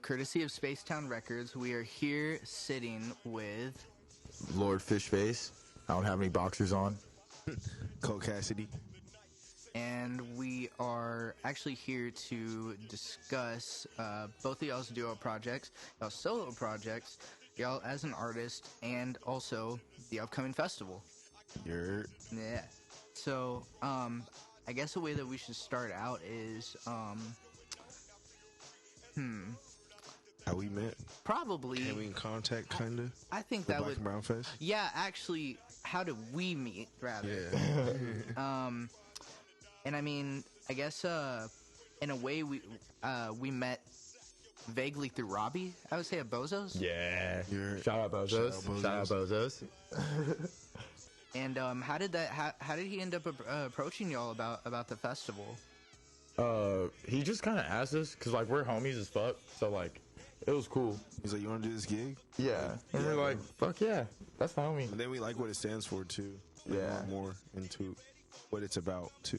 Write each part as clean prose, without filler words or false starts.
Courtesy of Spacetown Records, we are here sitting with Lord Fishface. I don't have any boxers on. Colt Cassidy. And we are actually here to discuss both of y'all's duo projects, y'all's solo projects, y'all as an artist, and also the upcoming festival. Yeah. So, I guess the way that we should start out is, How we met? probably. Came we in contact, kind of? I think The that Black would. and Brown Fest? Yeah, actually, how did we meet, rather? Yeah. And I mean, I guess in a way we met vaguely through Robbie. I would say at Bozo's. Yeah. You're- Shout out Bozos. Shout out Bozos. And how did he end up approaching y'all about the festival? He just kind of asked us because like we're homies as fuck, so like it was cool. He's like, you want to do this gig? Yeah, and we're like, fuck yeah, that's my homie. And then we like what it stands for, too. We Yeah. want more into what it's about, too.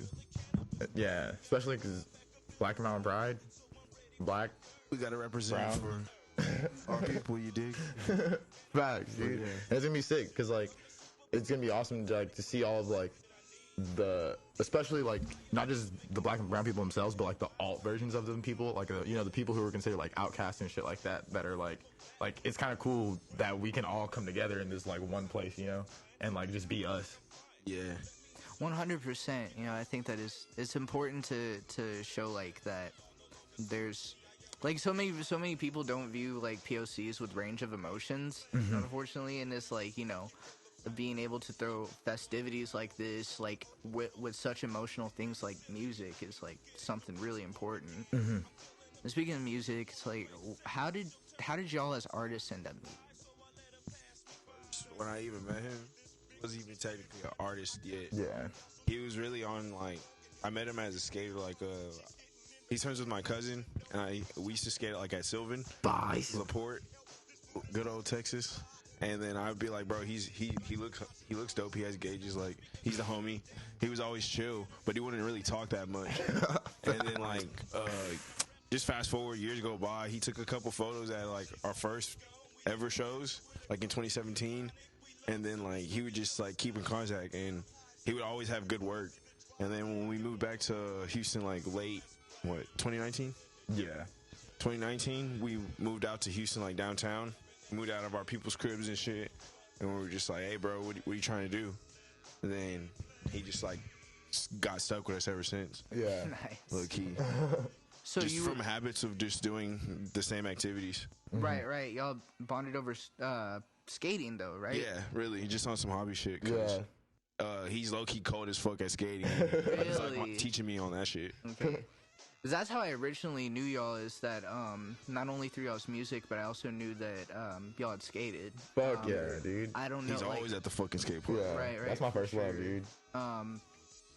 Yeah, especially because Black and Mountain Pride, black, We got to represent Brown. for our people, you dig? facts, dude. Yeah. And it's gonna be sick because like it's gonna be awesome to, like, to see all of like especially like not just the Black and brown people themselves, but like the alt versions of them people, like the people who are considered like outcasts and shit like that are like it's kind of cool that we can all come together in this like one place, and like just be us. Yeah. 100%. I think that it's important to show like that there's like so many people don't view like POCs with range of emotions, unfortunately, and it's like being able to throw festivities like this, like with such emotional things like music, is like something really important. And speaking of music, it's like how did y'all as artists end up meeting? When I even met him, he wasn't even technically an artist yet. Yeah. He was really on, like, I met him as a skater, like, he's friends with my cousin, and we used to skate, like, at Sylvan, LaPorte, good old Texas, and then I'd be like, bro, he looks dope, he has gauges, like, he's the homie, he was always chill, but he wouldn't really talk that much, and then, like, just fast forward, years go by, he took a couple photos at, like, our first ever shows, like, in 2017, and then, like, he would just, like, keep in contact, and he would always have good work. And then when we moved back to Houston, like late, 2019? Yeah. 2019, we moved out to Houston, like downtown. We moved out of our people's cribs and shit. And we were just like, hey, bro, what are you trying to do? And then he just, like, got stuck with us ever since. Yeah. Nice. Low key. So just you from habits of just doing the same activities. right. Y'all bonded over skating though, right? Yeah, really. Just on some hobby shit. Yeah. He's low-key cold as fuck at skating. He's like teaching me on that shit. Okay. 'Cause that's how I originally knew y'all, is that not only through y'all's music, but I also knew that y'all had skated. Fuck yeah, dude. I don't know. He's like, always at the fucking skate park. Yeah. Right, That's my for first love, sure. dude.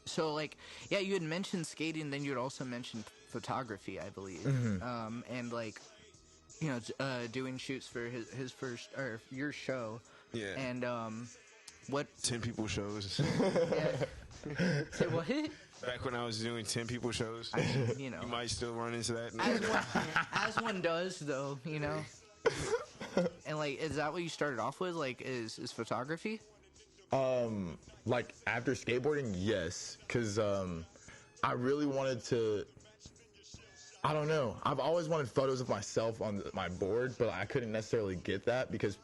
So like, yeah, you had mentioned skating, then you had also mentioned photography, I believe. And like, doing shoots for his first or your show. Yeah. And what? 10 people shows. Say what? Back when I was doing 10 people shows. You know, You might still run into that. as one does, though. And like, is that what you started off with? Like, is photography? Like after skateboarding, yes, because I really wanted to. I don't know. I've always wanted photos of myself on my board, but I couldn't necessarily get that because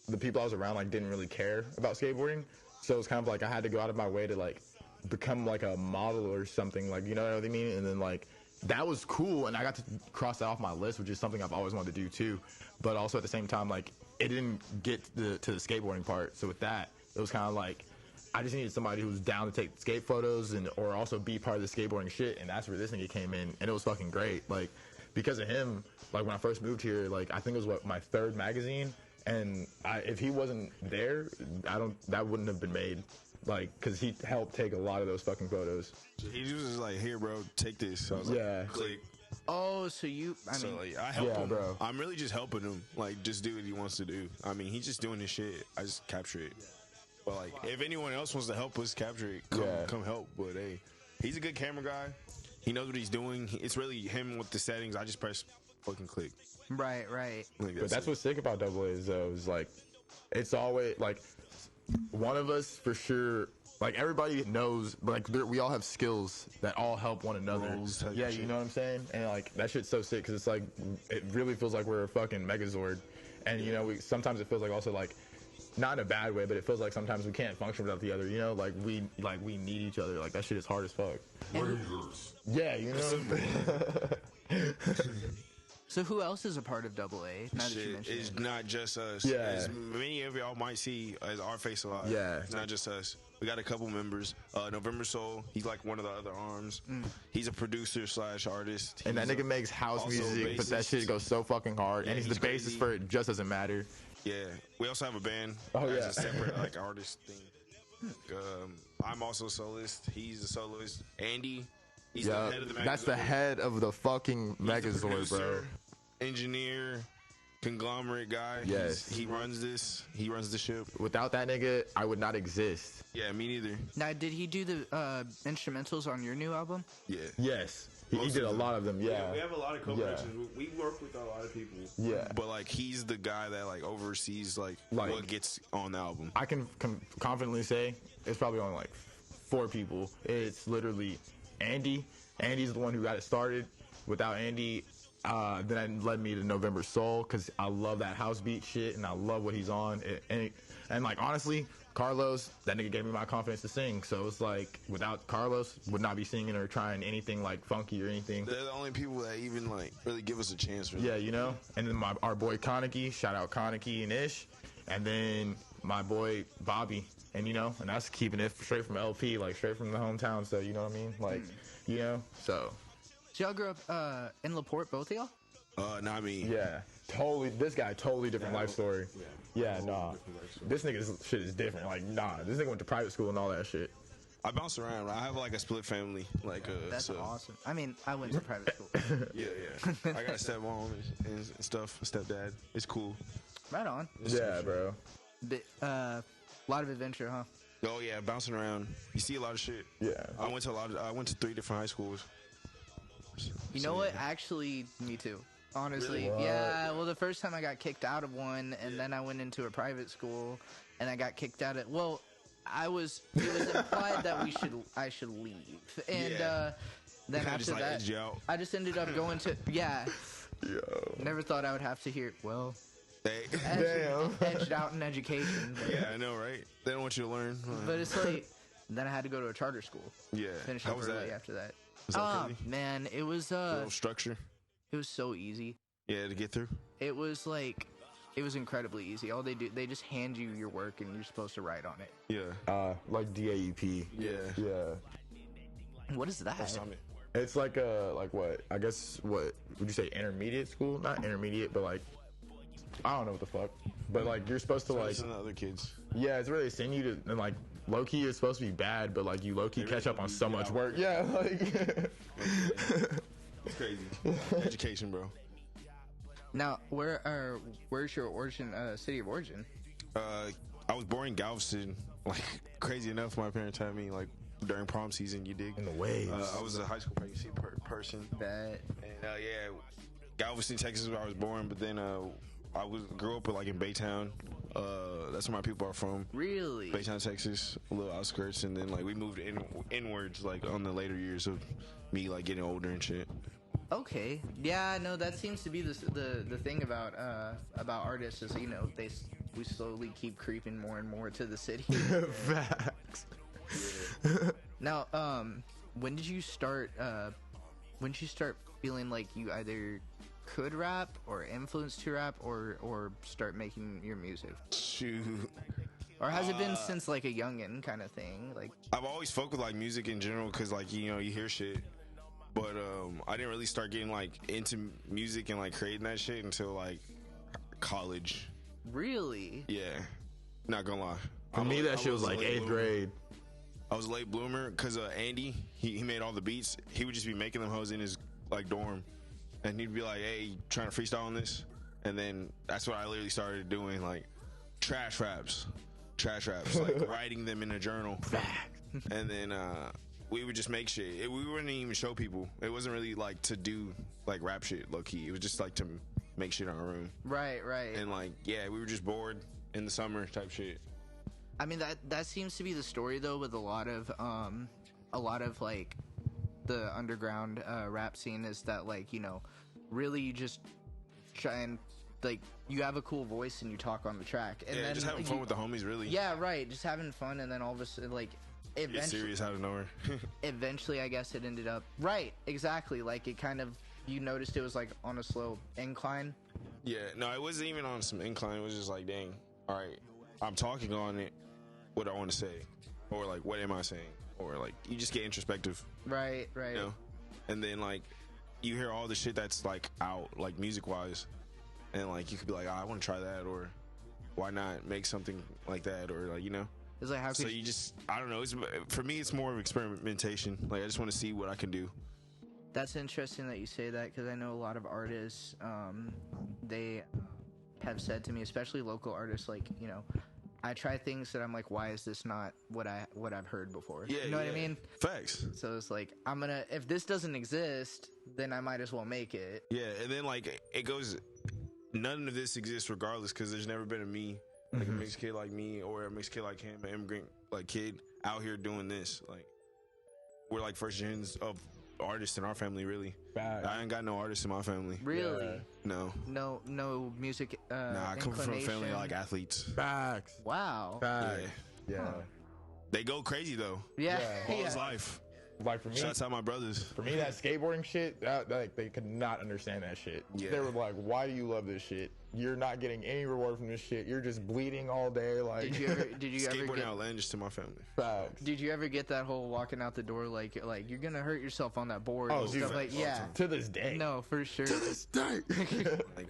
the people I was around like didn't really care about skateboarding. So it's kind of like I had to go out of my way to like become like a model or something, like, you know what I mean? And then like that was cool, and I got to cross that off my list, which is something I've always wanted to do too. But also at the same time, like it didn't get to the skateboarding part. So with that, it was kind of like I just needed somebody who was down to take skate photos or also be part of the skateboarding shit, and that's where this nigga came in, and it was fucking great. Like because of him, like when I first moved here, like I think it was my third magazine, and if he wasn't there, that wouldn't have been made. Like, cause he helped take a lot of those fucking photos. He was just like, here, bro, take this. So I was Yeah. like, click. Oh, so you? I So mean, like, I help Yeah, him. bro. I'm really just helping him. Like, just do what he wants to do. I mean, he's just doing his shit. I just capture it. But like, if anyone else wants to help us capture it, come help. But hey, he's a good camera guy. He knows what he's doing. It's really him with the settings. I just press fucking click. Right. Like, But that's what's sick about Double A is though, is like, it's always like one of us for sure. Like everybody knows, like we all have skills that all help one another. Roles type Yeah, shit. you know what I'm saying? And like that shit's so sick because it's like it really feels like we're a fucking Megazord, and you know sometimes it feels like also like not in a bad way, but it feels like sometimes we can't function without the other. You know, like we need each other. Like that shit is hard as fuck. Yeah, you know. So who else is a part of Double A? Now that you Shit, mention it's it. not just us. Yeah. As many of y'all might see as our face a lot. Yeah. It's not just us. We got a couple members. November Soul, he's like one of the other arms. He's a producer / artist. And that He's nigga makes house also music, but that bassist. shit goes so fucking hard. Yeah, and he's the he's bassist crazy. for it just doesn't matter. Yeah. We also have a band. Oh, That's yeah. a separate like artist thing. I'm also a soloist. He's a soloist. Andy, he's the Yeah, head of the that's the Megazord. head of the fucking He's the Megazord, bro. producer, engineer, conglomerate guy. Yes. He runs this. He runs the ship. Without that nigga, I would not exist. Yeah, me neither. Now, did he do the instrumentals on your new album? Yeah. Yes, he Most did of a them. lot of them. Yeah, We have a lot of co-productions. We work with a lot of people. Yeah. But like he's the guy that like oversees like what gets on the album. I can confidently say it's probably only like 4 people. It's literally Andy. Andy's the one who got it started. Without Andy, then that led me to November Soul because I love that house beat shit and I love what he's on. And like honestly, Carlos, that nigga gave me my confidence to sing. So it's like without Carlos, would not be singing or trying anything like funky or anything. They're the only people that even like really give us a chance. Really. Yeah, you know. And then our boy Koniki, shout out Koniki and Ish, and then my boy Bobby, and you know, and that's keeping it straight from LP, like straight from the hometown. So you know what I mean, like, you know, so. So y'all grew up in LaPorte, both of y'all? Not me. Yeah, totally. This guy, totally different life story. Yeah, nah. This nigga's shit is different. Like, nah. This nigga went to private school and all that shit. I bounce around. I have like a split family. Like, That's so, awesome. I mean, I went to private school. Yeah. I got a stepmom and stuff. A stepdad. It's cool. Right on. Yeah, bro. A lot of adventure, huh? Oh yeah, bouncing around. You see a lot of shit. Yeah. I went to 3 different high schools. You know what? Actually, me too. Honestly, Really? yeah. Well, the first time I got kicked out of one, and then I went into a private school, and I got kicked out of. Well, it was implied that I should leave, and Yeah. then Kinda after just, like, that, edge you out. I just ended up going to Yo. Never thought I would have to hear. Well, Hey. edged out in education, Yeah, I know, right? They don't want you to learn. but it's like then I had to go to a charter school. Yeah. Finish How up was early that? after that. Was that Oh crazy? man, it was Little structure. it was so easy. Yeah, to get through. It was like, it was incredibly easy. All they do, they just hand you your work and you're supposed to write on it. Yeah. Like DAEP. Yeah. Yeah. What is that? Summit. It's like what? I guess what would you say? Intermediate school? Not intermediate, but like I don't know what the fuck. But like you're supposed to like Listen to other kids. yeah, it's where they send you to and like low key it's supposed to be bad, but like you low key They catch really up on do so get much out. work. Yeah, like It's crazy. Education, bro. Now, where's your origin, city of origin? I was born in Galveston. Like, crazy enough, my parents had me, like, during prom season, you dig? in the waves. I was a high school pregnancy person. That And, yeah, Galveston, Texas, where I was born. But then grew up, like, in Baytown. That's where my people are from. really? Baytown, Texas, a little outskirts. And then, like, we moved inwards, like, on the later years of me, like, getting older and shit. Okay. Yeah, no, that seems to be the thing about artists is, you know, we slowly keep creeping more and more to the city. Facts. Now, when did you start feeling like you either could rap or influenced to rap or start making your music? Shoot. Or has it been since like a youngin' kind of thing? Like, I've always fucked with, like, music in general because, like, you know, you hear shit. But I didn't really start getting, like, into music and, like, creating that shit until, like, college. really? Yeah. Not gonna lie. For me, that shit was like 8th grade. I was a late bloomer because Andy, he made all the beats. He would just be making them hoes in his, like, dorm. And he'd be like, hey, trying to freestyle on this? And then that's what I literally started doing, like, trash raps, like, writing them in a journal. And then we would just make shit. We wouldn't even show people. It wasn't really like to do like rap shit low key. It was just like to make shit in our room. Right. And like, yeah, we were just bored in the summer type shit. I mean, that seems to be the story though with a lot of like the underground rap scene is that, like, you know, really you just try and like you have a cool voice and you talk on the track, and then just having fun with the homies, really. Yeah, right. Just having fun, and then all of a sudden, like, eventually, get serious out of nowhere. Eventually, I guess it ended up right. Exactly. Like it kind of, you noticed it was like on a slow incline. Yeah. No, it wasn't even on some incline. It was just like, dang. All right, I'm talking on it. What I want to say, or like, what am I saying, or like, you just get introspective. Right. You know? And then like, you hear all the shit that's like out, like music wise. And like you could be like, I want to try that, or why not make something like that, or like, you know. It's like, how could you just, I don't know. For me, it's more of experimentation. Like I just want to see what I can do. That's interesting that you say that, because I know a lot of artists, they have said to me, especially local artists, like, you know, I try things that I'm like, why is this not what I've heard before? Yeah, you know what I mean? Facts. So it's like, if this doesn't exist, then I might as well make it. Yeah, and then like it goes. None of this exists regardless, because there's never been a me, like a mixed kid like me, or a mixed kid like him, an immigrant like kid out here doing this. Like, we're like first gens of artists in our family, really. Facts. I ain't got no artists in my family. Really? No. No music. Nah, I come from a family of like athletes. Facts. Wow. Facts. Yeah. Huh. They go crazy though. Yeah. All his life. Like for me, Shouts out my brothers. For me, that skateboarding shit, like they could not understand that shit. Yeah. They were like, "Why do you love this shit? You're not getting any reward from this shit. You're just bleeding all day." Like, Did you ever Skateboarding get outlandish to my family. facts. Did you ever get that whole walking out the door like you're gonna hurt yourself on that board Oh, and dude, stuff like yeah. To this day. No, for sure. To this day. Like,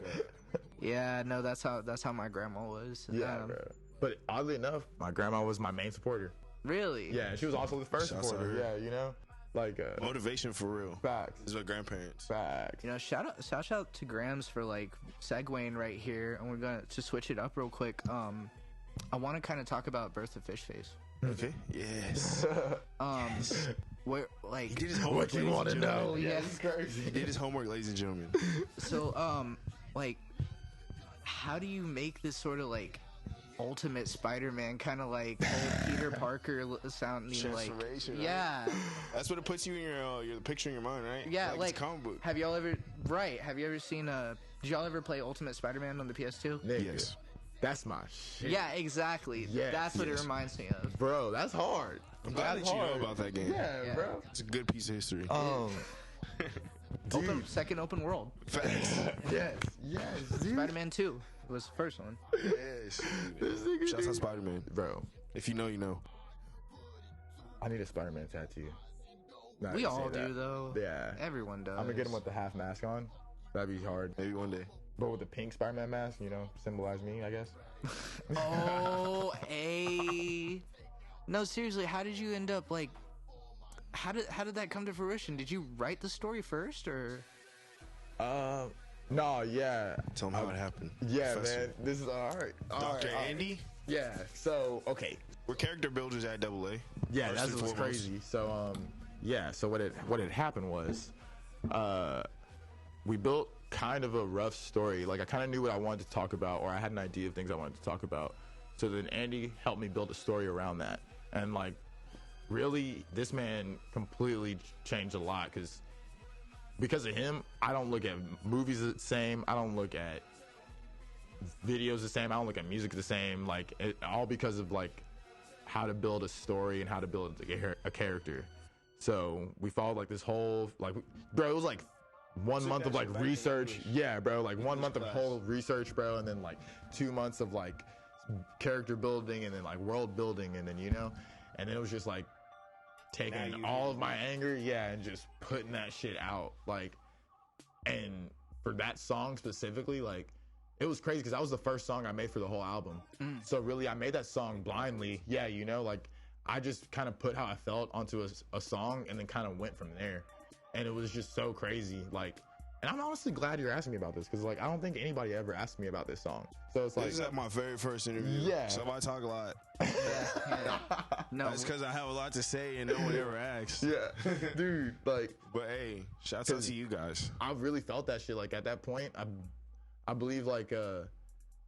Yeah, no, that's how my grandma was. Yeah, bro. But oddly enough, my grandma was my main supporter. Really? Yeah, and she was also the first Shouts to supporter. her. Yeah, you know, like motivation for real. facts. This is what grandparents. Facts. You know, shout out to Grams for like segueing right here, and we're gonna to switch it up real quick. I want to kind of talk about Birth of Fish Face. Okay. Yes. Where like He did his homework. What you want to know? Yeah. It's crazy. He did his homework, ladies and gentlemen. so like how do you make this sort of like ultimate Spider-Man kind of like old Peter Parker sounding like Transformation, yeah. That's what it puts you in your picture in your mind, right? Yeah, like it's a comic book. Have y'all ever seen did y'all ever play Ultimate Spider-Man on the PS2? Nigga, Yes. that's my shit. Yeah, exactly. Yes, That's what it yes. reminds me of. Bro, that's hard. I'm glad That's that you know hard. about that game. Yeah, bro. It's a good piece of history. Open second open world. Facts. Yes, dude. Spider-Man 2 was the first one. Yes. This nigga, Shouts out dude. Spider-Man. Bro, If you know, you know. I need a Spider-Man tattoo. Nah, We I all say that. do though. Yeah. Everyone does. I'm gonna get him with the half mask on. That'd be hard. Maybe one day. But with the pink Spider-Man mask, you know, symbolize me, I guess. Oh, no, seriously, how did you end up like? How did that come to fruition? Did you write the story first, or? No, yeah. Tell them how it happened. Yeah, Professor. man. This is all right. Dr. Andy? Yeah. So, okay. We're character builders at AA. Yeah, First that's and what's foremost. crazy. So, yeah. So what had happened was, we built kind of a rough story. Like I kind of knew what I wanted to talk about, or I had an idea of things I wanted to talk about. So then Andy helped me build a story around that, and like, really, this man completely changed a lot because of him. I don't look at movies the same. I don't look at videos the same. I don't look at music the same. Like all because of like how to build a story and how to build a character. So we followed like this whole bro, it was like 1 month of like research. Yeah, bro, like 1 month of whole research, bro, and then like 2 months of like character building and then like world building, and then and then it was just like taking all of my anger, and just putting that shit out, like, and for that song specifically, like, it was crazy because that was the first song I made for the whole album. So really, I made that song blindly. Yeah, like, I just kind of put how I felt onto a song and then kind of went from there. And it was just so crazy, like, and I'm honestly glad you're asking me about this because, like, I don't think anybody ever asked me about this song. So it's like, This is at my very first interview. Yeah. So I talk a lot. Yeah. No, That's because I have a lot to say and no one ever asks. Yeah, dude. Like, But hey, shouts out to you guys. I really felt that shit. Like at that point, I believe like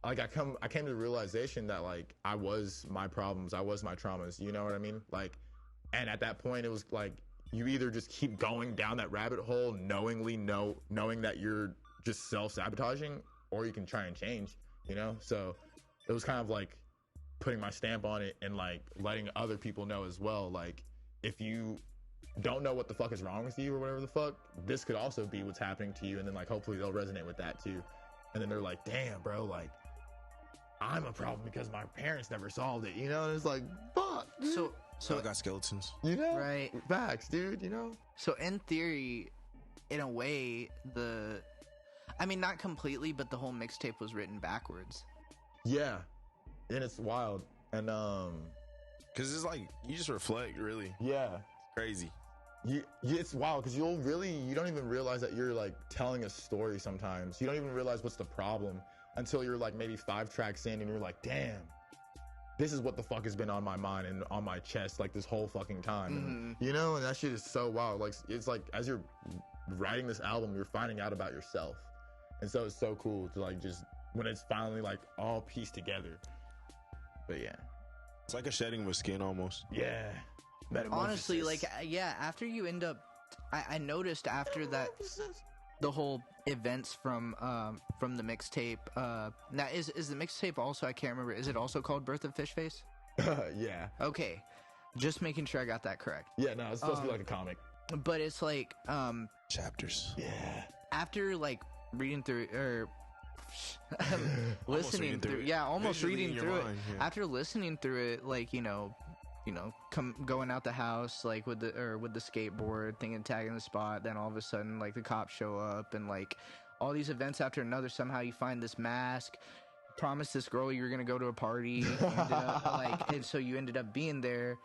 I came to the realization that like I was my problems, I was my traumas. You know what I mean? Like, and at that point, it was like you either just keep going down that rabbit hole, knowing that you're just self-sabotaging, or you can try and change. You know? So it was kind of like putting my stamp on it and like letting other people know as well. Like, if you don't know what the fuck is wrong with you or whatever the fuck, this could also be what's happening to you, and then like hopefully they'll resonate with that too. And then they're like, damn, bro, like I'm a problem because my parents never solved it, you know? And it's like, fuck, dude. So I got skeletons. You know? Right. Facts, dude, you know? So in theory, in a way, I mean, not completely, but the whole mixtape was written backwards. Yeah. And it's wild. And Because it's like, you just reflect, really. yeah. Crazy. It's wild because you don't even realize that you're like telling a story sometimes. You don't even realize what's the problem until you're like maybe 5 tracks in and you're like, damn, this is what the fuck has been on my mind and on my chest like this whole fucking time. And, you know, and that shit is so wild. Like, it's like as you're writing this album, you're finding out about yourself. And so it's so cool to like just when it's finally like all pieced together. But yeah. It's like a shedding of a skin almost. Yeah. Honestly, like, yeah, after you end up, I noticed after that, the whole events from the mixtape, now is the mixtape also, I can't remember, is it also called Birth of Fishface? Yeah. Okay, just making sure I got that correct. Yeah, no, it's supposed to be like a comic. But it's like, Chapters. Yeah. after like reading through, or listening reading through through, it. yeah, almost Visually in reading your through mind, it. yeah. After listening through it, like, going out the house, like with the skateboard, thinking tagging the spot, then all of a sudden like the cops show up and like all these events after another, somehow you find this mask, promised this girl you're gonna go to a party, and so you ended up being there,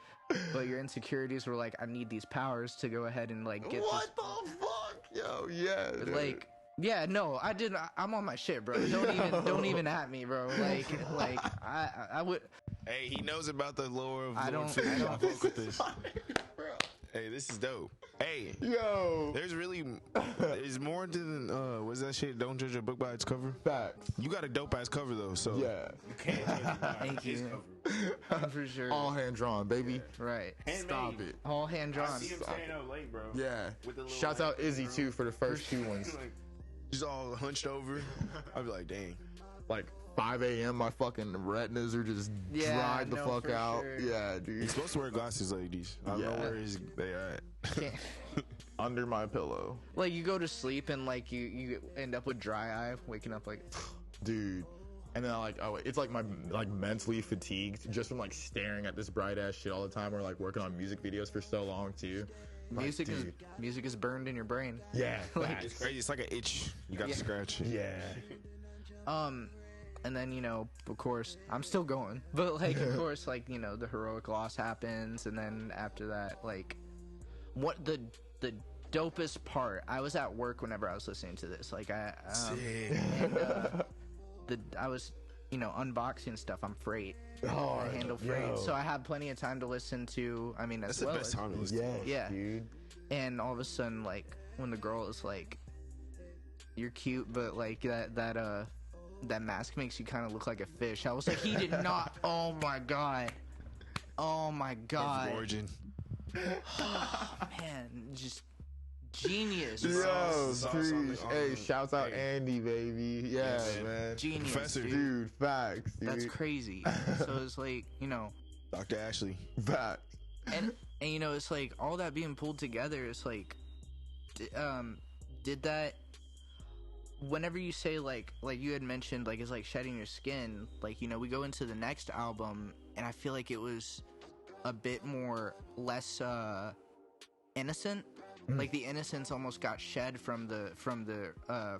but your insecurities were like, I need these powers to go ahead and like get What the fuck? Yo, yeah. this, dude. like, yeah, no, I didn't. I'm on my shit, bro. Don't even at me, bro. Like I would. Hey, he knows about the lore of I Lord don't- Philly. I don't- I fuck with this. Bro. Hey, this is dope. Hey, Yo. there's more than what's that shit? Don't judge a book by its cover. Facts. You got a dope ass cover though, so Yeah. Thank you. For sure. All hand drawn, baby. Right. Stop it. All hand drawn. staying up late, bro. Yeah. With the little Shouts out Izzy too for the first 2 ones. Just all hunched over. I'd be like, dang. Like 5 a.m. my fucking retinas are just Yeah, dried the no, fuck for out. sure. Yeah, dude. He's supposed to wear glasses, ladies. I don't know Yeah. where they at. Can't- Under my pillow. Like you go to sleep and like you end up with dry eye, waking up like. Dude. And then it's like my mentally fatigued just from like staring at this bright ass shit all the time or like working on music videos for so long too. Like, Music dude. is burned in your brain. Yeah. Like, facts. It's crazy. It's like an itch. You got to scratch it. Yeah. And then, of course, I'm still going. But, like, of course, like, the heroic loss happens. And then after that, like, what the dopest part, I was at work whenever I was listening to this. Like, I was, unboxing stuff. I'm freight. Oh, I handle freight. yo. So I had plenty of time to listen to, That's as the well best as, time to listen. Yes, Yeah. dude. And all of a sudden, like, when the girl is like, you're cute, but like that mask makes you kind of look like a fish. I was like, he did not. Oh my god. Perfect origin. Man, just genius. Yo, Sauce preach. on the- Hey, shouts out Andy, baby. Yeah, Yeah, man. Genius, Professor. dude. Dude, facts, dude. That's crazy. So it's like, Dr. Ashley. Facts. and it's like all that being pulled together. It's like, did that? Whenever you say like you had mentioned, like it's like shedding your skin. Like we go into the next album, and I feel like it was a bit less innocent. Like the innocence almost got shed from the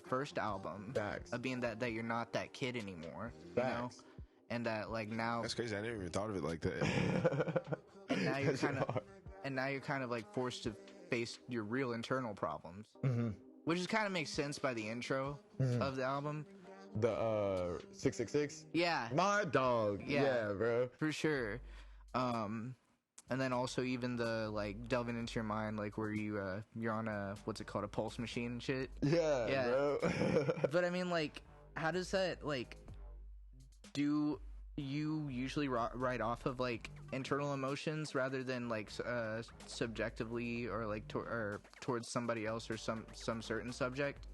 first album. Facts. Of being that you're not that kid anymore. Facts. And that like now. That's crazy. I never even thought of it like that. And now you're That's kind of, hard. like forced to face your real internal problems, Mm-hmm. which is kind of makes sense by the intro of the album. The 666. Yeah, My dog. Yeah, bro. for sure. And then also even the like delving into your mind, like where you're on a what's it called, a pulse machine and shit. Yeah. Bro. But I mean, like, how does that like? Do you usually write off of like internal emotions rather than like subjectively or like or towards somebody else or some certain subject?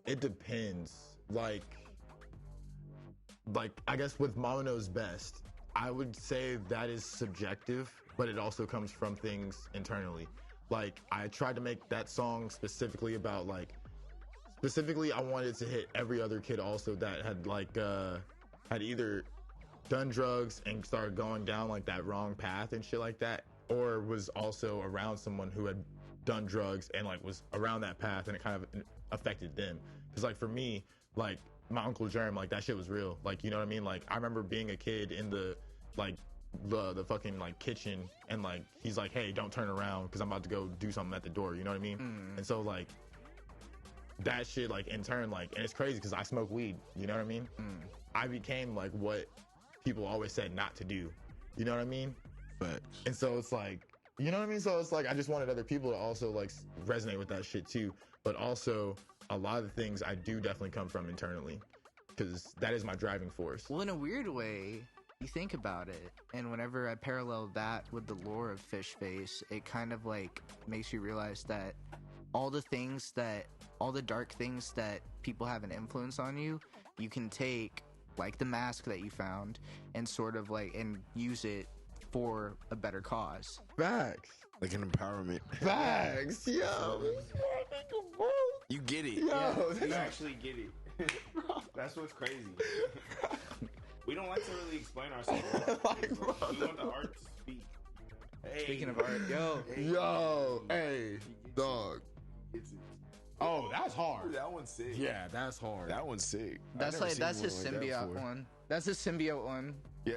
It depends. Like I guess with Mama Knows Best, I would say that is subjective, but it also comes from things internally. Like I tried to make that song specifically about like I wanted to hit every other kid also that had like had either done drugs and started going down like that wrong path and shit like that, or was also around someone who had done drugs and like was around that path and it kind of affected them. Because like for me, like my Uncle Germ, like that shit was real. Like, you know what I mean? Like I remember being a kid in the like the fucking like kitchen and like he's like, hey, don't turn around because I'm about to go do something at the door, you know what I mean? And so like that shit like in turn, like, and it's crazy because I smoke weed, you know what I mean? I became like what people always said not to do, you know what I mean? But And so it's like, you know what I mean? So it's like I just wanted other people to also like resonate with that shit too. But also a lot of the things I do definitely come from internally because that is my driving force. Well, in a weird way, you think about it, and whenever I parallel that with the lore of Fish Face, it kind of like makes you realize that all the dark things that people have an influence on you, you can take like the mask that you found and sort of like and use it for a better cause. Facts. like an empowerment. Facts. Yo. You get it. Yo. You actually get it. That's what's crazy. We don't like to really explain ourselves. We want the art to speak. Hey. Speaking of art, Hey, dog. Oh, that's hard. That one's sick. Yeah, that's hard. That one's sick. that's I've never that's seen his one like that symbiote before. one. That's his symbiote one. Yeah,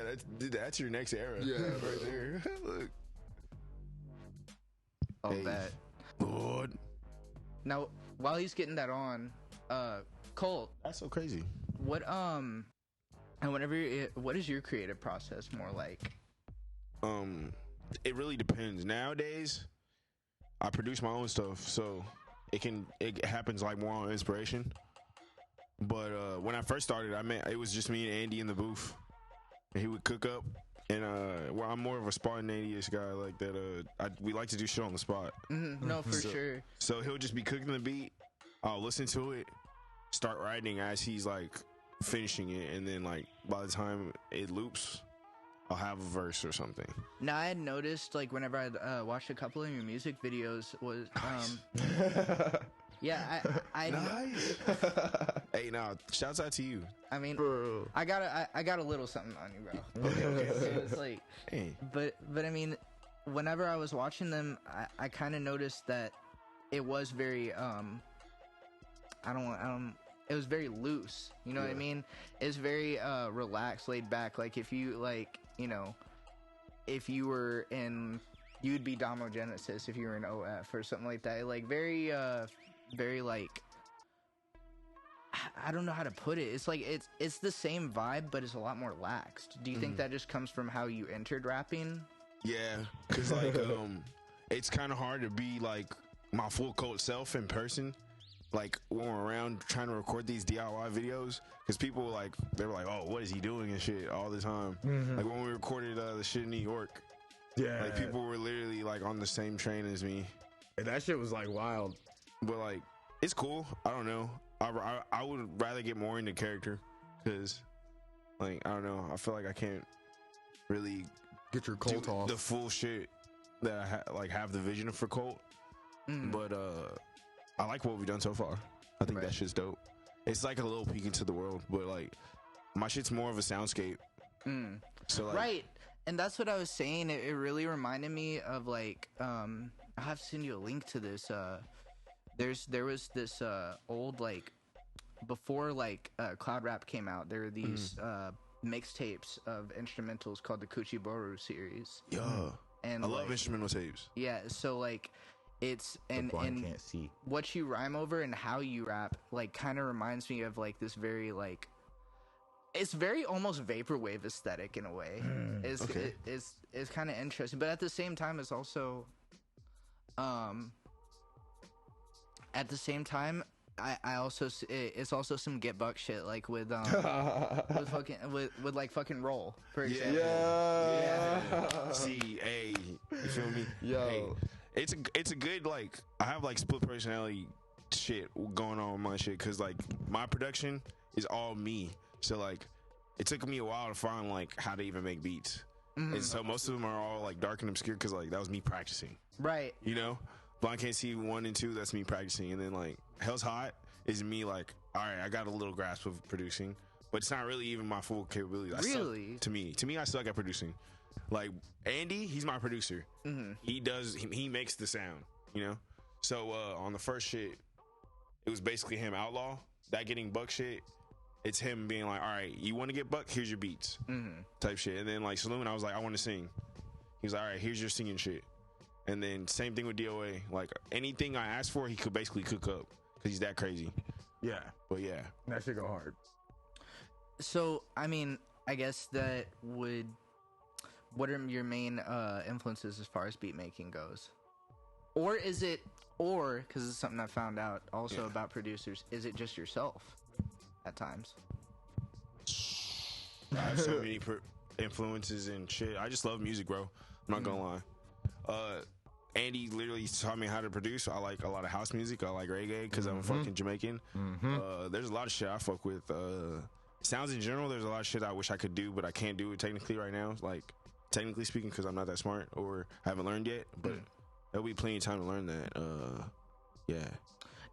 that's your next era. Yeah. right there. Look. Oh, Hey. that. Lord. Now, while he's getting that on, Colt, That's so crazy. what and what is your creative process more like? It really depends. Nowadays, I produce my own stuff, so it happens like more on inspiration. But when I first started, it was just me and Andy in the booth, and he would cook up. And well, I'm more of a spontaneous guy like that. We like to do shit on the spot. No, for sure. So he'll just be cooking the beat. I'll listen to it, start writing as he's like finishing it, and then like by the time it loops, I'll have a verse or something. Now, I had noticed, like, whenever I watched a couple of your music videos, was yeah, I Nice. Hey, now shouts out to you. I mean, Bro. I got a little something on you, bro. Okay. So it's like, Hey, but I mean, whenever I was watching them, I kind of noticed that it was very it was very loose. You know what I mean? It's very relaxed, laid back. Like if you like, you know, if you were in, you'd be Domo Genesis if you were in OF or something like that. Like very like, I don't know how to put it. It's like it's the same vibe, but it's a lot more laxed. Do you think that just comes from how you entered rapping? yeah, because like it's kind of hard to be like my full Colt self in person. Like when we're around trying to record these DIY videos, because people like they were like, "Oh, what is he doing?" and shit all the time. Like when we recorded the shit in New York, Yeah. like people were literally like on the same train as me. And that shit was like wild. But like it's cool. I don't know. I would rather get more into character because like I don't know. I feel like I can't really Get your do Colt off. the full shit that I have the vision for Colt. But I like what we've done so far. I think that shit's dope. It's like a little peek into the world, but like my shit's more of a soundscape. So like, Right. And that's what I was saying. It really reminded me of like I'll have to send you a link to this. There was this old like before like Cloud Rap came out, there were these mixtapes of instrumentals called the Kuchiboru series. yeah. And I love like, instrumental tapes. yeah, so like it's The and blind can't see. what you rhyme over and how you rap like kind of reminds me of like this very like it's very almost vaporwave aesthetic in a way. It's kind of interesting, but at the same time it's also at the same time I also it's also some get buck shit like with with like fucking roll for example. Yeah. See, hey, you feel me? Yo. Hey, it's a good like I have like split personality shit going on with my shit because like my production is all me. So like it took me a while to find like how to even make beats. And so most of them are all like dark and obscure because like that was me practicing. Right. You know, Blind Can't See 1 and 2. That's me practicing, and then like Hell's Hot is me like, all right, I got a little grasp of producing, but it's not really even my full capability. Really? To me, I suck at producing. Like Andy, he's my producer. He makes the sound. You know, so on the first shit, it was basically him Outlaw. That getting buck shit. It's him being like, all right, you want to get buck? Here's your beats, type shit. And then like Saloon, I was like, I want to sing. He was like, all right, here's your singing shit. And then same thing with DOA. Like anything I asked for, he could basically cook up because he's that crazy. Yeah. But yeah, That shit go hard. So I mean, I guess that would. What are your main influences as far as beat making goes? Or is it, or because it's something I found out also about producers, is it just yourself at times? I have so many influences and shit. I just love music, bro. I'm not gonna lie. Andy literally taught me how to produce. I like a lot of house music. I like reggae because I'm fucking Jamaican. There's a lot of shit I fuck with. Sounds in general, there's a lot of shit I wish I could do, but I can't do it technically right now. Like, technically speaking, because I'm not that smart or haven't learned yet. But there'll be plenty of time to learn that. Yeah.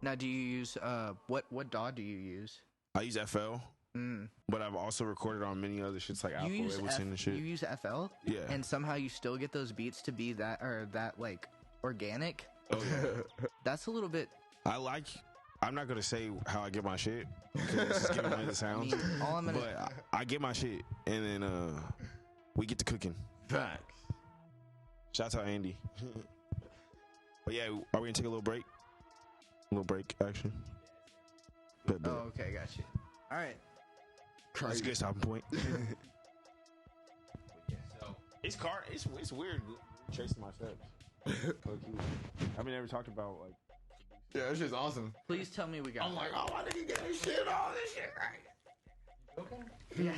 Now, do you use, what DAW do you use? I use FL. But I've also recorded on many other shits like Apple, Ableton and shit. You use FL? Yeah. And somehow you still get those beats to be that, or that, like, organic? Oh, yeah. That's a little bit... I'm not going to say how I get my shit, because it's just giving away the sounds. But I get my shit, and then we get to cooking. Facts. Shout out to Andy. But yeah, are we going to take a little break? A little break, actually. Bet. Oh, okay, got you. All right. That's a good stopping point. It's weird chasing my steps. I mean, never talked about like. Yeah, this shit's awesome. Please tell me we got. I'm like, oh, why did he get this shit? All this shit right. Okay. Yeah.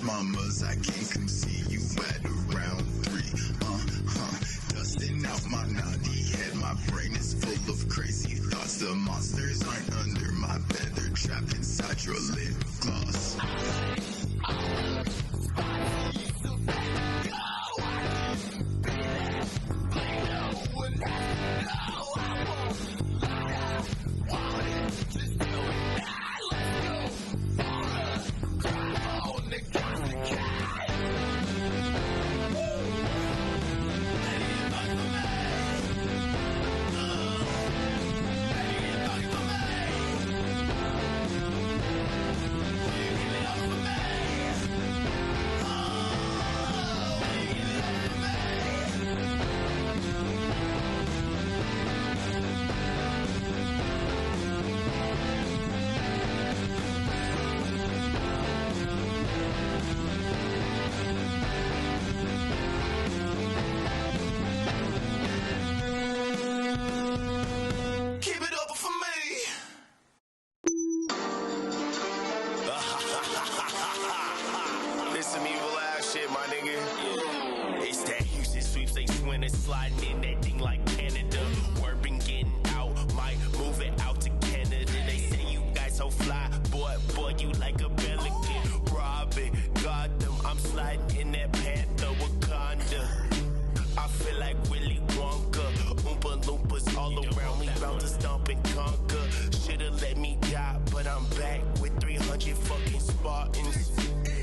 Mamas, I can't come see you at around 3. Dusting out my naughty head. My brain is full of crazy thoughts. The monsters aren't under my bed. They're trapped inside your lip gloss. up and conquer. Should've let me die, but I'm back with 300 fucking Spartans.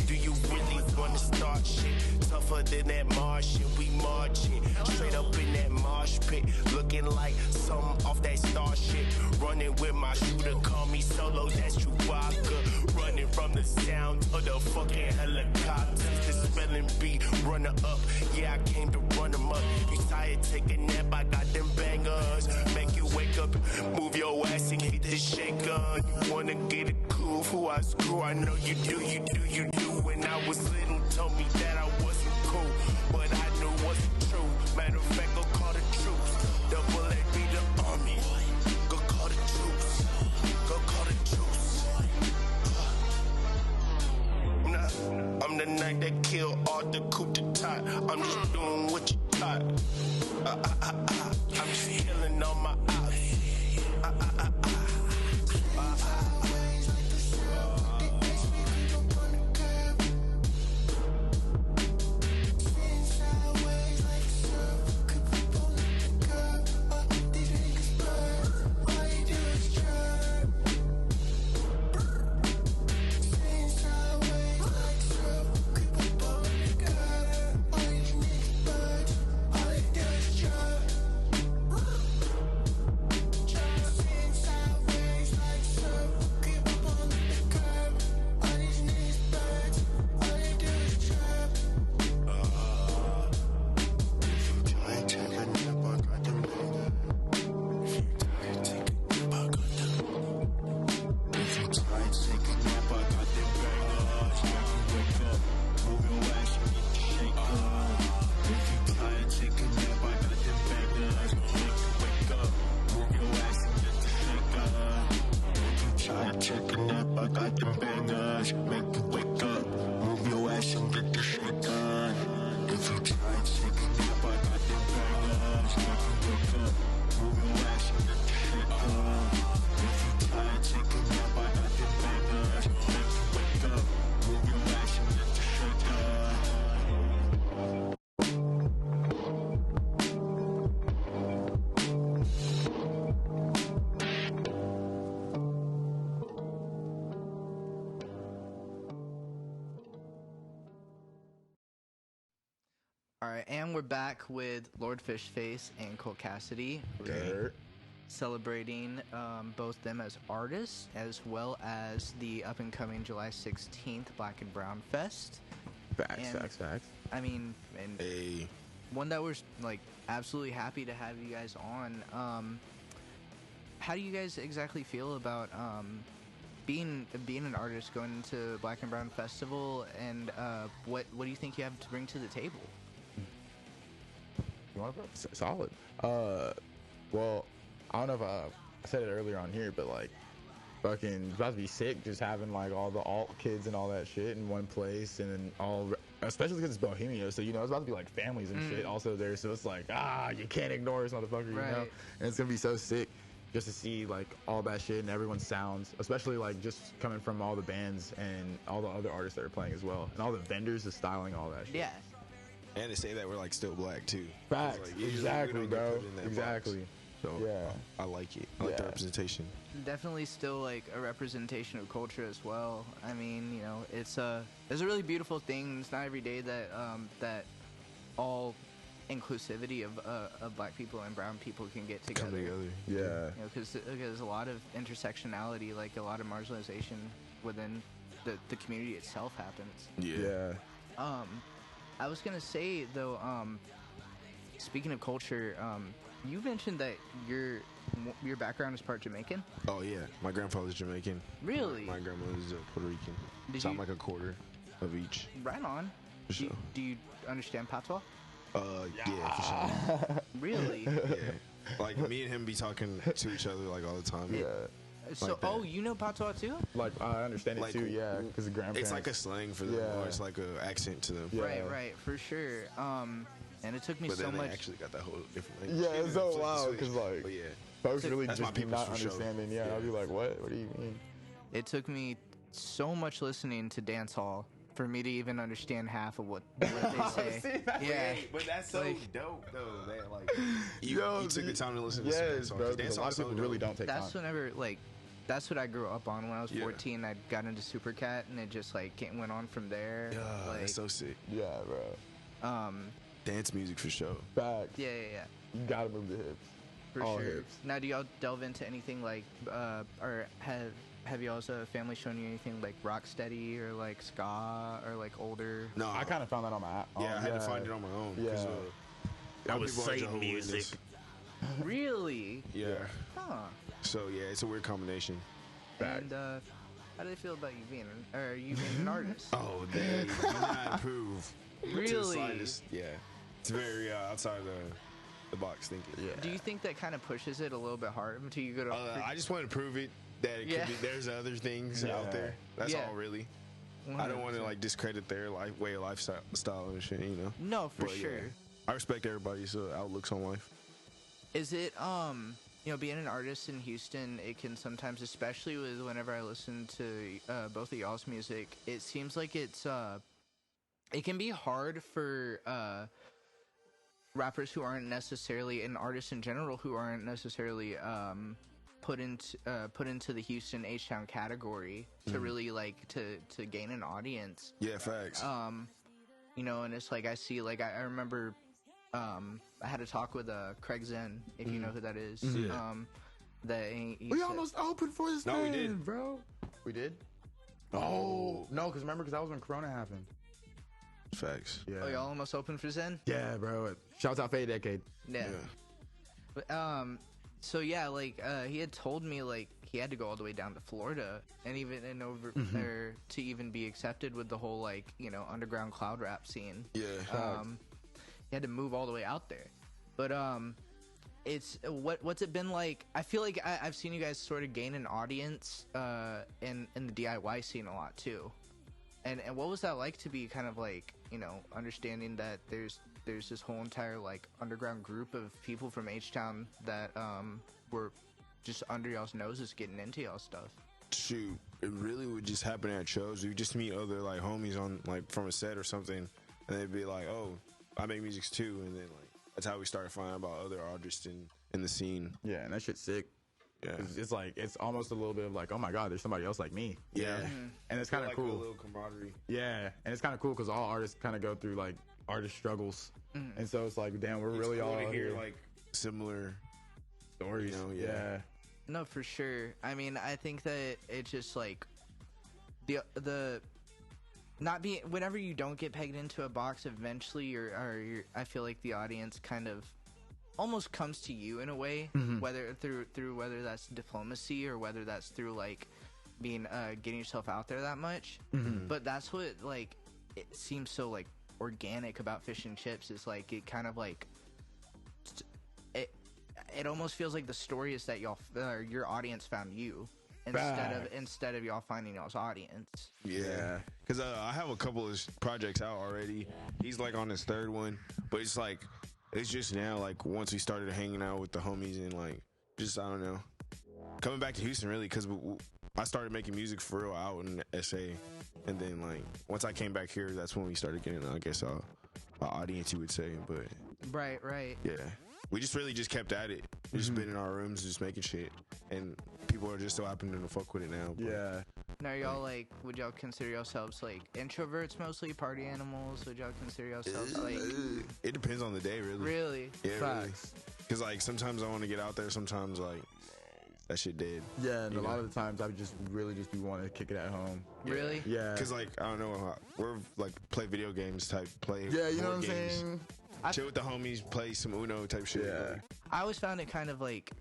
Do you really wanna start shit? Tougher than that Martian, we marching straight up in that marsh pit, looking like something off that star shit. Running with my shooter, call me Solo, that's Chewbacca. Running from the sound of the fucking helicopters. The spelling bee, runner up, yeah, I came to run them up. You tired, take a nap, I got them bangers. Make you wake up, move your ass and hit the shaker. You wanna get a cool, who I screw, I know you do, you do, you do. When I was little, told me that I wasn't cool, but I knew wasn't true. Matter of fact, go call the troops. The bullet be the army. Go call the troops. Go call the troops. I'm the knight that killed all the coup d'etat. I'm just doing what you taught. I'm just killing all my ops. Alright, and we're back with Lord Fishface and Colt Cassidy. We're celebrating both them as artists, as well as the up-and-coming July 16th Black and Brown Fest. Facts. I mean, and one that we're, like, absolutely happy to have you guys on. How do you guys exactly feel about being an artist going into Black and Brown Festival, and what do you think you have to bring to the table? You want to go? Solid. Well, I don't know if I said it earlier on here, but like, fucking it's about to be sick just having like all the alt kids and all that shit in one place, and then especially because it's Bohemia, so you know it's about to be like families and shit also there, so it's like you can't ignore us, motherfucker, you know, and it's gonna be so sick just to see like all that shit and everyone's sounds, especially like just coming from all the bands and all the other artists that are playing as well, and all the vendors, the styling, all that shit. Yeah. And to say that we're like still black too. Facts. Like, Exactly, bro. Exactly. Box. So yeah, I like it. I like the representation. Definitely still like a representation of culture as well. I mean, you know, it's a really beautiful thing. It's not every day that that all inclusivity of black people and brown people can get together. Come together. Yeah. You know, because there's a lot of intersectionality, like a lot of marginalization within the community itself happens. Yeah. I was gonna say though, speaking of culture, you mentioned that your background is part Jamaican. Oh yeah, my grandfather's Jamaican. Really? My grandmother's Puerto Rican. Did so I'm you- like a quarter of each. Right on. For sure. Do you understand patois? Yeah, for sure. Really? Yeah. Like me and him be talking to each other like all the time. Yeah. So, Like that. you know patois too? Like I understand it Like, too. Yeah, because the grandparents. It's like a slang for them, Yeah. or it's like an accent to them. Yeah. Right, for sure. And it took me But so then much. they actually got that whole different language. Yeah, it's so like wild switch. because like But yeah, folks really That's my just be people's not for sure. understanding. Yeah, I'll be like, what? What do you mean? It took me so much listening to dancehall for me to even understand half of what they say. See, that's Yeah, But that's so Like- dope, though. That like you took the time to listen to some Yes, dance songs. bro. 'cause 'cause Dance a lot of songs people so really dope. don't take that's time. whenever like. That's what I grew up on when I was Yeah. 14. I got into Supercat, and it just like went on from there. Yeah, like, that's so sick. Yeah, bro. Dance music for sure. Fact. yeah. You gotta move the hips. For All sure. hips. Now, do y'all delve into anything like, or have y'all's family shown you anything like Rocksteady or like ska or like older? No, I kind of found that on my. yeah, I had to find it on my own. 'cause, Yeah. I was Satan music. Really? Yeah. Huh. So yeah, it's a weird combination. Fact. And how do they feel about you being an artist? Oh, they do not improve. To the Really? slightest. Yeah, it's very outside the box thinking. Yeah. Do you think that kind of pushes it a little bit hard until you go to? I just want to prove it that it Yeah. could be. There's other things out there. That's Yeah. all really. I don't want to like discredit their way of lifestyle and shit. You know. No, for But, yeah, sure. I respect everybody's outlooks on life. Is it being an artist in Houston, it can sometimes, especially with whenever I listen to both of y'all's music, it seems like it can be hard for rappers who aren't necessarily, and artists in general who aren't necessarily put into the Houston H-Town category to really like to gain an audience. Yeah, facts. And it's like I see, like I remember I had a talk with Craig Zen, if you know who that is. That he We said- almost opened for this No, we man, did. bro. We did? Oh, no, because remember, because that was when Corona happened. Facts. Yeah. Oh, y'all almost opened for Zen? Yeah, bro. Shouts out Fade Decade. Yeah. But, so yeah, like he had told me like he had to go all the way down to Florida and even over there to even be accepted with the whole like underground cloud rap scene. Yeah. He had to move all the way out there. But it's what's it been like? I feel like I've seen you guys sort of gain an audience in the DIY scene a lot too. And what was that like to be kind of like understanding that there's this whole entire like underground group of people from H-Town that were just under y'all's noses getting into y'all stuff? Shoot, it really would just happen at shows. We just meet other like homies on like from a set or something, and they'd be like, "Oh, I make music too," and then like that's how we started finding about other artists in the scene. Yeah, and that shit's sick. Yeah, 'Cause it's like, it's almost a little bit of like, oh my God, there's somebody else like me. yeah, And it's kind of like cool. a little camaraderie. Yeah, and it's kind of cool because all artists kind of go through like artist struggles. And so it's like, damn, we're really It's cool all to hear here. like similar stories. yeah. No, for sure. I mean, I think that it's just like the not being, whenever you don't get pegged into a box, eventually you're I feel like the audience kind of almost comes to you in a way, whether through whether that's diplomacy or whether that's through like being getting yourself out there that much. But that's what like it seems so like organic about Fish and Chips is like it kind of like it almost feels like the story is that your audience found you instead of y'all finding y'all's audience. Yeah, because I have a couple of projects out already. He's like on his third one, but it's like it's just now like once we started hanging out with the homies and like just I don't know, coming back to Houston really because I started making music for real out in SA, and then like once I came back here, that's when we started getting I guess an audience you would say, but Right. yeah. We just really just kept at it. We just been in our rooms just making shit. And people are just so happening to fuck with it now. But Yeah. Now, y'all like, would y'all consider yourselves like introverts mostly, party animals? Would y'all consider yourselves like it depends on the day, really. really? Yeah, Facts. Because like sometimes I want to get out there, sometimes like that shit dead. Yeah, and You a lot know? of the times I would just really just be wanting to kick it at home. Really? Yeah. Because like I don't know, we're like play video games type play. Yeah, you know what board I'm games, saying? Chill with the homies, play some Uno type shit. Yeah. Like, I always found it kind of like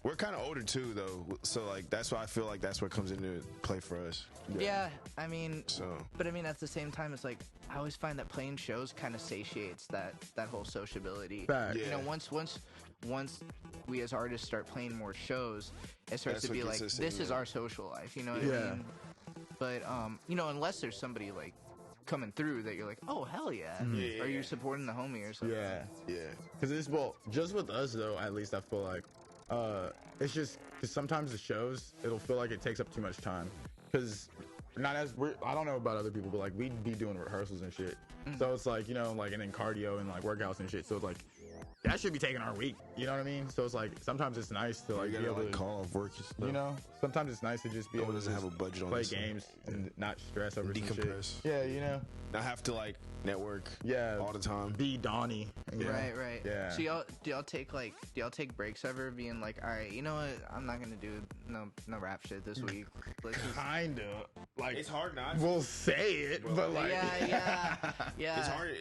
we're kind of older too, though. So like that's why I feel like that's what comes into play for us. yeah. I mean, So but I mean at the same time, it's like I always find that playing shows kind of satiates that whole sociability. Fact. Yeah. Once we as artists start playing more shows, it starts That's to be what like gets us this in is there. our social life. You know what Yeah. I mean? But unless there's somebody like coming through that you're like, oh hell yeah, Yeah, or yeah. you're supporting the homie or something. Yeah. yeah. Because it's, well, just with us, though, at least I feel like, it's just, because sometimes the shows, it'll feel like it takes up too much time. Because not as I don't know about other people, but like we'd be doing rehearsals and shit. So it's like, you know, like, and then cardio and like workouts and shit. So it's like that should be taking our week. You know what I mean? So it's like sometimes it's nice to like You be gotta able like to call off work and stuff. You know, sometimes it's nice to just be No one able to doesn't just have a budget on play this games and not stress over some Decompress. shit. Yeah, you know. Not have to like network. Yeah, all the time. Be Donnie. You know? Right. Yeah. So do y'all take breaks ever, being like, all right, you know what, I'm not gonna do no rap shit this week. Let's just... Kinda. Like It's hard not. We'll say it, but like yeah. It's hard.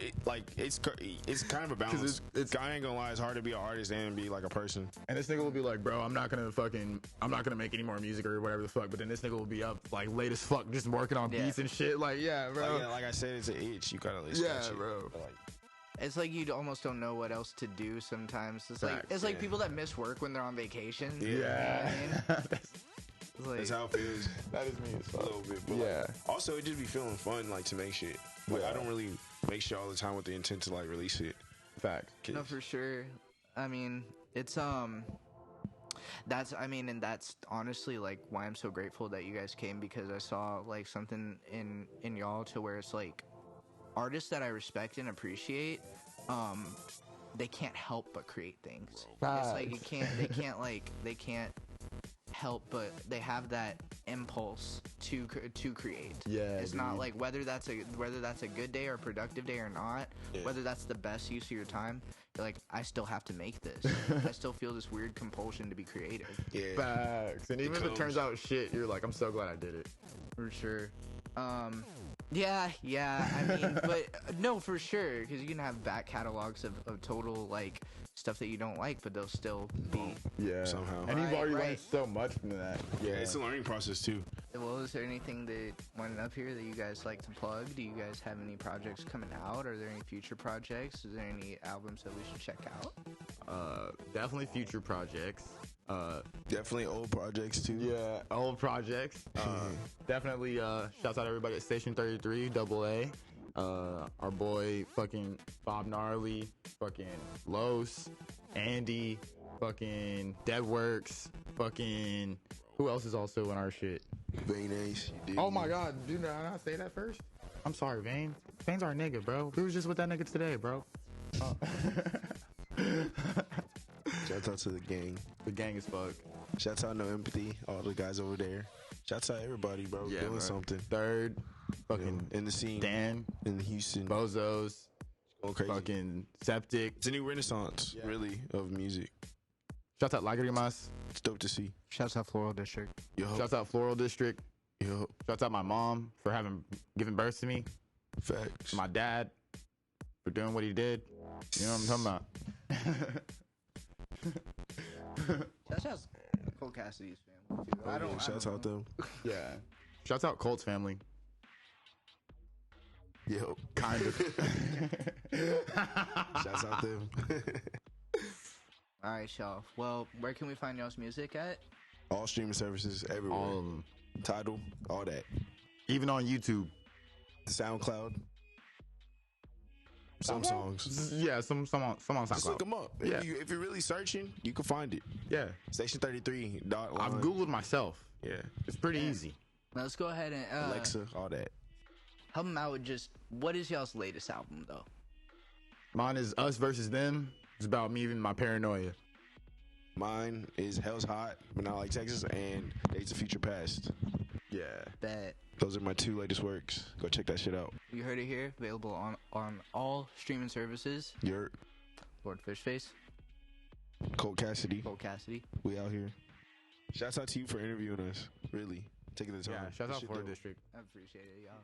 It's kind of a balance. It's I ain't gonna lie. It's hard to be an artist and be like a person. And this nigga will be like, bro, I'm not gonna make any more music or whatever the fuck. But then this nigga will be up like late as fuck, just working on beats and shit. Like, yeah, bro. Like I said, it's an itch. You gotta like Yeah, scratch it. bro. But, like, It's like you almost don't know what else to do sometimes. It's like Facts, like people that miss work when they're on vacation. Yeah. You know what I mean? It's like, that's how it feels. That is me as A fuck. little bit. But Yeah. like, also, it just be feeling fun, like to make shit. Like I don't really make shit all the time with the intent to like release it. Facts. no, for sure. I mean, it's and that's honestly like why I'm so grateful that you guys came, because I saw like something in y'all to where it's like artists that I respect and appreciate, they can't help but create things. It's like they can't help but they have that impulse to create. Yeah, it's not like whether that's a good day or productive day or not, whether that's the best use of your time. You're like, I still have to make this. I still feel this weird compulsion to be creative. Yeah. Facts. And even if it turns out shit, you're like, I'm so glad I did it. For sure. Yeah. I mean, but no, for sure, because you can have back catalogs of total like stuff that you don't like, but they'll still be. Yeah. Somehow. And you've already Right. learned so much from that. Yeah. It's a learning process too. Well, is there anything that went up here that you guys like to plug? Do you guys have any projects coming out? Are there any future projects? Is there any albums that we should check out? Definitely future projects. Definitely old projects too. Yeah, old projects. Definitely shouts out everybody at Station 33 AA. Our boy fucking Bob Gnarly, fucking Los, Andy, fucking Deadworks, fucking who else is also in our shit? Vane Ace. Oh my god, did I not say that first? I'm sorry, Vane. Vane's our nigga, bro. We was just with that nigga today, bro. Shout out to the gang. The gang is fuck. Shout out No Empathy. All the guys over there. Shout out everybody, bro. Yeah, Doing bro. something. Third, fucking In the scene. Dan, In Houston. Bozos, Going crazy. fucking Septic. It's a new renaissance, really, of music. Shouts out Lagrimas. It's dope to see. Shouts out Floral District. Yo. Shouts out Floral District. Yo. Shouts out my mom for giving birth to me. Facts. My dad for doing what he did. You know what I'm talking about? Shouts out Colt Cassidy's family too. I don't. Shout out them. Yeah. Shouts out Colt's family. Yo. Kind of. Shouts out them. All right, y'all. Well, where can we find y'all's music at? All streaming services everywhere. All of them. Tidal, all that. Even on YouTube. SoundCloud. Some songs. Yeah, some on SoundCloud. Just look them up. Yeah. If you're really searching, you can find it. Yeah. Station 33. I've Googled myself. Yeah. It's pretty easy. Now let's go ahead and Alexa, all that. help them out with just what is y'all's latest album though? Mine is Us versus Them. It's about me and my paranoia. Mine is Hell's Hot, but not like Texas, and Days of Future Past. Yeah. That Those are my two latest works. Go check that shit out. you heard it here, available on all streaming services. You're Lord Fishface, Colt Cassidy. Colt Cassidy. We out here. Shouts out to you for interviewing us. Really. Taking the time. Yeah. Shout out Shit Florida dope. District. I appreciate it, y'all.